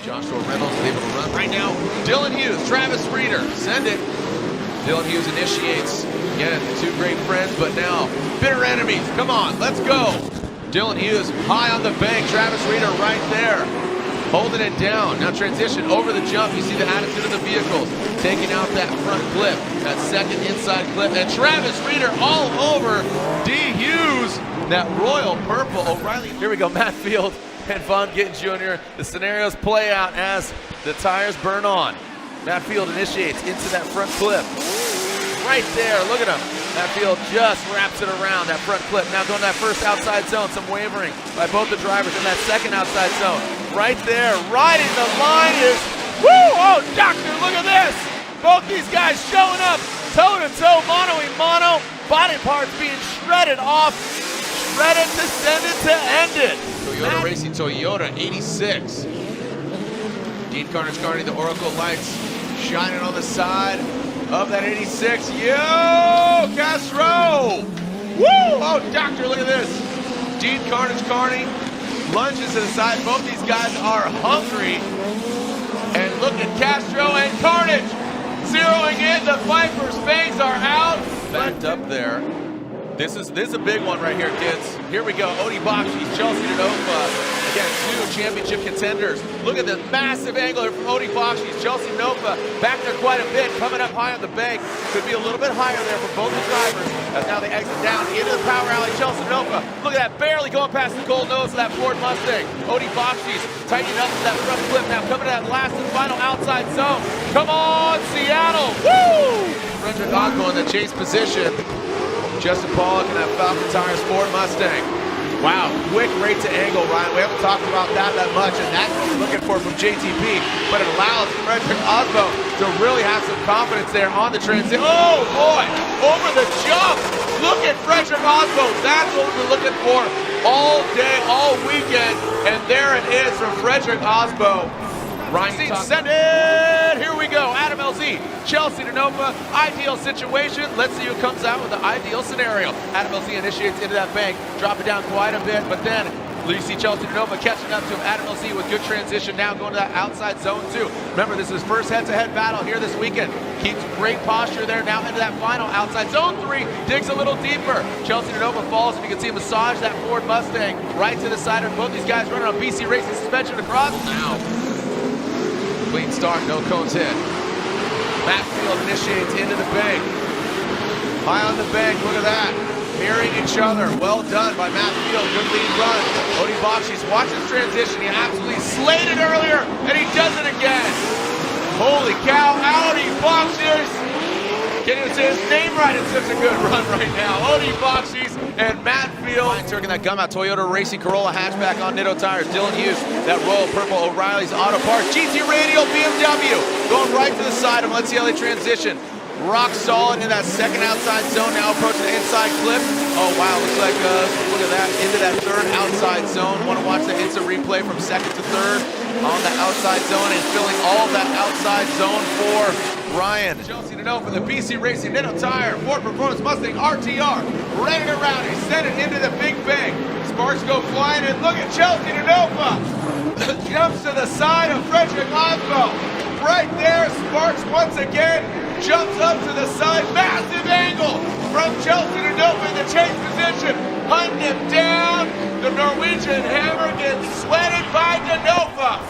Joshua Reynolds is able to run right now. Dylan Hughes, Travis Reeder, send it. Dylan Hughes initiates. Again, two great friends, but now bitter enemies. Come on, let's go. Dylan Hughes high on the bank. Travis Reeder right there, holding it down. Now transition over the jump. You see the attitude of the vehicles, taking out that front clip, that second inside clip, and Travis Reeder all over D. Hughes. That royal purple. O'Reilly. Here we go, Matt Field and Von Gittin Jr. The scenarios play out as the tires burn on. Matt Field initiates into that front clip. Right there, look at him. Matt Field just wraps it around that front clip. Now going to that first outside zone, some wavering by both the drivers in that second outside zone. Right there, riding the line is, woo, oh, doctor, look at this. Both these guys showing up, toe-to-toe, mano-a-mano, body parts being shredded off, shredded to send it to end it. Toyota Racing Toyota 86. Dean Carnage, the Oracle lights shining on the side of that 86. Yo, Castro! Woo! Oh, doctor, look at this. Dean Carnage lunges to the side. Both these guys are hungry. And look at Castro and Carnage zeroing in. The Viper's fangs are out. Backed up there. This is a big one right here, kids. Here we go. Odie Bakshi, Chelsea Nofa. Again, two championship contenders. Look at the massive angle here from Odie Bakshi. Chelsea Nofa back there quite a bit, coming up high on the bank. Could be a little bit higher there for both the drivers. As now they exit down into the power alley. Chelsea Nofa, look at that, barely going past the cold nose of that Ford Mustang. Odie Bakshi's tightening up to that front clip now, coming to that last and final outside zone. Come on, Seattle! Woo! Frederick Ogbo in the chase position. Justin Pollock and that Falcon Tires Ford Mustang. Wow, quick rate to angle, Ryan. We haven't talked about that much, and that's what we're looking for from JTP. But it allows Frederick Ogbo to really have some confidence there on the transition. Oh boy, over the jump. Look at Frederick Ogbo. That's what we've been looking for all day, all weekend. And there it is from Frederick Ogbo. Ryan, send it! Here we go. Adam LZ, Chelsea Nofa, ideal situation. Let's see who comes out with the ideal scenario. Adam LZ initiates into that bank, drop it down quite a bit, but then you see Chelsea Nofa catching up to him. Adam LZ with good transition now going to that outside zone too. Remember, this is his first head-to-head battle here this weekend. Keeps great posture there now into that final outside zone 3. Digs a little deeper. Chelsea Nofa falls, and you can see him massage that Ford Mustang right to the side of both these guys running on BC Racing suspension across. Now, clean start, no cones hit. Matt Field initiates into the bank. High on the bank, look at that. Mirroring each other. Well done by Matt Field. Good lead run. Odie Bakshi's watching his transition. He absolutely slayed it earlier, and he does it again. Holy cow, Odie Bakshi's. Can't even say his name right. It's such a good run right now. Odie Bakshi's and Matt Field. Turning that gum out. Toyota Racing Corolla hatchback on Nitto tires. Dylan Hughes, that royal purple O'Reilly's Auto Parts. GT Radial BMW going right to the side of him. Let's see how they transition. Rock solid in that second outside zone. Now approaching the inside clip. Oh wow, looks like look at that, into that third outside zone. Want to watch the instant replay from second to third on the outside zone and filling all that outside zone for Ryan. Chelsea Nofa, the BC Racing Nitto Tire Ford Performance Mustang RTR, ready to rally. Send it into the big bang. Sparks go flying, and look at Chelsea Nofa. Jumps to the side of Frederick Ogbo. Right there, Sparks once again jumps up to the side. Massive angle from Chelsea Nofa in the chase position. Hunting him down. The Norwegian Hammer gets sweated by Nofa.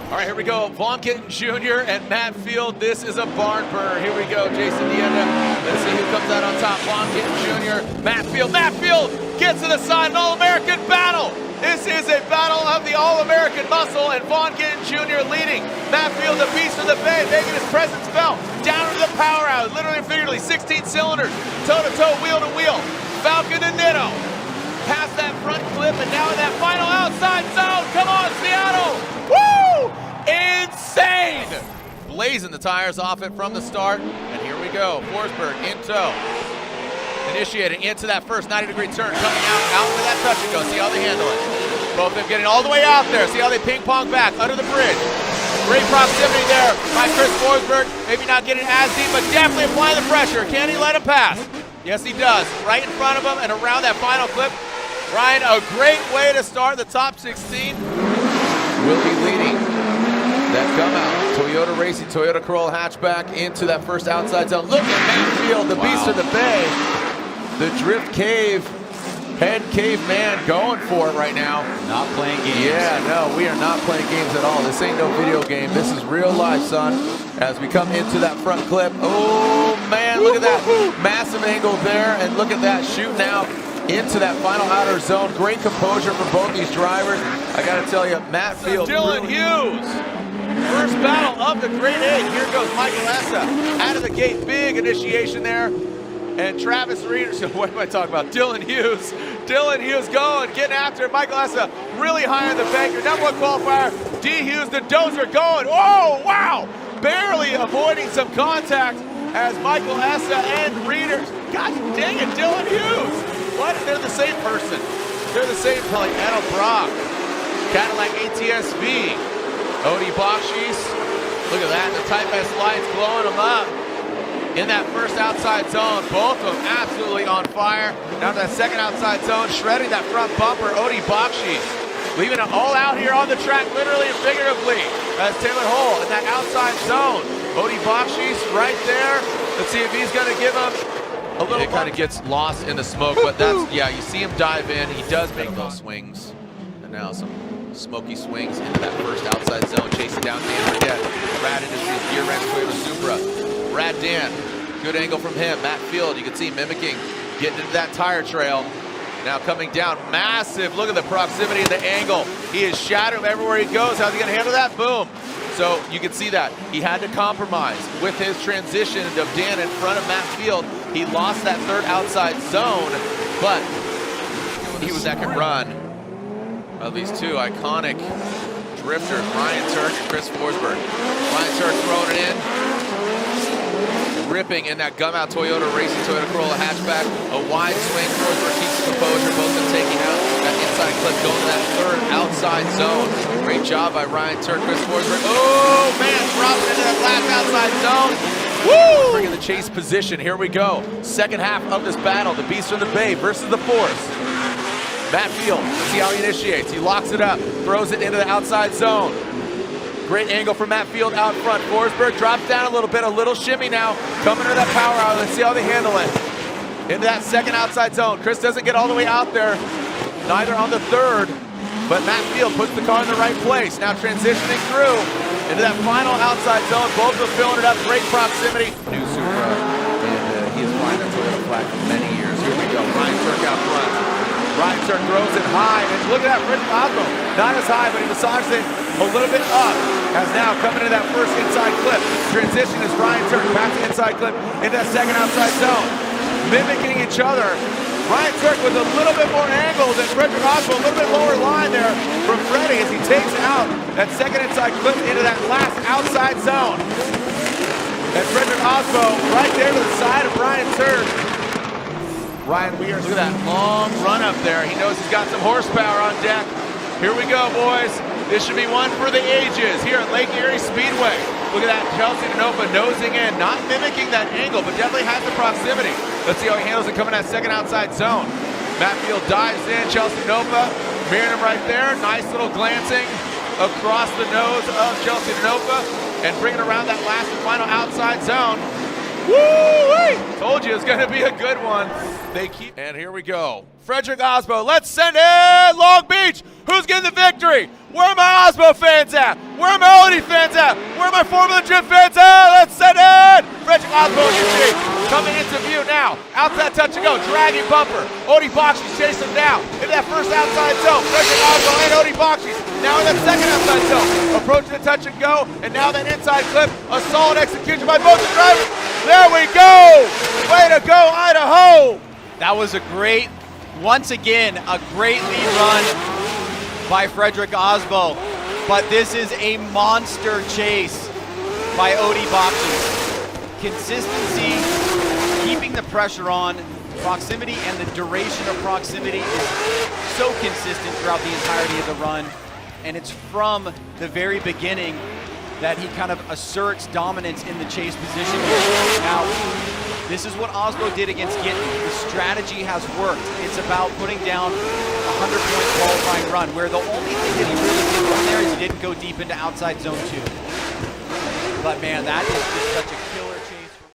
All right, here we go. Von Gittin Jr. and Matt Field. This is a barn burner. Here we go. Jason Dienda. Let's see who comes out on top. Von Gittin Jr. Matt Field. Matt Field gets to the side. An All-American battle. This is a battle of the All-American muscle, and Von Gittin Jr. leading. Matt Field, the beast of the bay, making his presence felt. Down into the power house, literally and figuratively, 16 cylinders, toe-to-toe, wheel-to-wheel. Falcon to Nitto. Past that front clip, and now in that final outside zone. Come on, Seattle! Woo! Insane! Blazing the tires off it from the start, and here we go. Forsberg in tow. Initiating into that first 90-degree turn, coming out into that touch and go. See how they handle it. Both of them getting all the way out there. See how they ping-pong back under the bridge. Great proximity there by Chris Forsberg. Maybe not getting as deep, but definitely applying the pressure. Can he let him pass? Yes, he does. Right in front of him and around that final clip. Ryan, a great way to start the top 16. Will be leading Toyota Racing, Toyota Corolla hatchback into that first outside zone. Look at Matt Field, the beast of the bay. The drift cave, head caveman going for it right now. Not playing games. Yeah, no, we are not playing games at all. This ain't no video game. This is real life, son. As we come into that front clip. Oh, man, look at that. Massive angle there, and look at that shooting out into that final outer zone. Great composure for both these drivers. I got to tell you, Matt Field. Dylan Hughes. First battle of the Grade 8. Here goes Michael Essa out of the gate. Big initiation there. And Travis Reeder, so what am I talking about? Dylan Hughes. Dylan Hughes going, getting after it. Michael Essa really high on the banker. Number one qualifier, D. Hughes, the dozer going. Oh, wow. Barely avoiding some contact as Michael Essa and Reeder. Gosh dang it, Dylan Hughes. What? They're the same person. They're the same, probably Anna Brock. Cadillac ATS-V. Odie Bakshis. Look at that, the Type S lights blowing them up. In that first outside zone, both of them absolutely on fire. Now to that second outside zone, shredding that front bumper, Odie Bakshis. Leaving it all out here on the track, literally and figuratively, as Taylor Hull in that outside zone. Odie Bakshis right there. Let's see if he's gonna give him a little. It kind of gets lost in the smoke, but that's, yeah, you see him dive in. He does make those swings. And now some smoky swings into that first outside zone, chasing down Dan Burdett. Brad into his gear-wrench Toyota Supra. Brad Dan, good angle from him. Matt Field, you can see mimicking, getting into that tire trail. Now coming down, massive, look at the proximity and the angle. He is shadowing everywhere he goes. How's he gonna handle that? Boom. So you can see that. He had to compromise with his transition of Dan in front of Matt Field. He lost that third outside zone, but he was second run of these two iconic drifters, Ryan Turk and Chris Forsberg. Ryan Turk throwing it in. Ripping in that gum out Toyota Racing, Toyota Corolla hatchback. A wide swing, Forsberg keeps the composure, both of them taking out that inside clip, going to that third outside zone. Great job by Ryan Turk, Chris Forsberg. Oh man, dropping into that last outside zone. Woo! Bringing the chase position, here we go. Second half of this battle, the Beast from the Bay versus the Force. Matt Field, let's see how he initiates. He locks it up, throws it into the outside zone. Great angle from Matt Field out front. Forsberg drops down a little bit, a little shimmy now. Coming to that power hour, let's see how they handle it. Into that second outside zone. Chris doesn't get all the way out there, neither on the third, but Matt Field puts the car in the right place. Now transitioning through into that final outside zone. Both of them filling it up, great proximity. New Supra, and he is flying that Toyota flag for many years. Here we go, Ryan Turk out front. Ryan Turk throws it high, and look at that, Rich Osmo. Not as high, but he massages it a little bit up. As now coming into that first inside clip. Transition is Ryan Turk back to inside clip into that second outside zone. Mimicking each other. Ryan Turk with a little bit more angle than Frederick Osmo, a little bit lower line there from Freddie as he takes out that second inside clip into that last outside zone. And Frederick Osmo right there to the side of Ryan Turk. Ryan Weir, look at that long run up there. He knows he's got some horsepower on deck. Here we go, boys. This should be one for the ages here at Lake Erie Speedway. Look at that, Chelsea Denofa nosing in, not mimicking that angle, but definitely has the proximity. Let's see how he handles it coming that second outside zone. Matt Field dives in, Chelsea Denofa mirroring him right there. Nice little glancing across the nose of Chelsea Denofa and bringing around that last and final outside zone. Woo-wee! Told you it's going to be a good one. They keep, and here we go. Frederick Osmo, let's send in Long Beach. Who's getting the victory? Where are my Osmo fans at? Where are my Odie fans at? Where are my Formula Drift fans at? Let's send in Frederick Osmo in your team. Coming into view now. Outside touch and go, dragging bumper. Odie Bakshis chasing him down into that first outside zone. Frederick Osmo and Odie Bakshis now in that second outside zone. Approaching the touch and go, and now that inside clip. A solid execution by both the drivers. There we go. Way to go, Idaho. That was a great, once again, a great lead run by Frederick Osmo. But this is a monster chase by Odie Bakshis. Consistency, keeping the pressure on, proximity and the duration of proximity is so consistent throughout the entirety of the run. And it's from the very beginning that he kind of asserts dominance in the chase position. Now, this is what Osmo did against Gittin. The strategy has worked. It's about putting down a 100-point qualifying run, where the only thing that he really did wrong there is he didn't go deep into outside zone 2. But man, that is just such a killer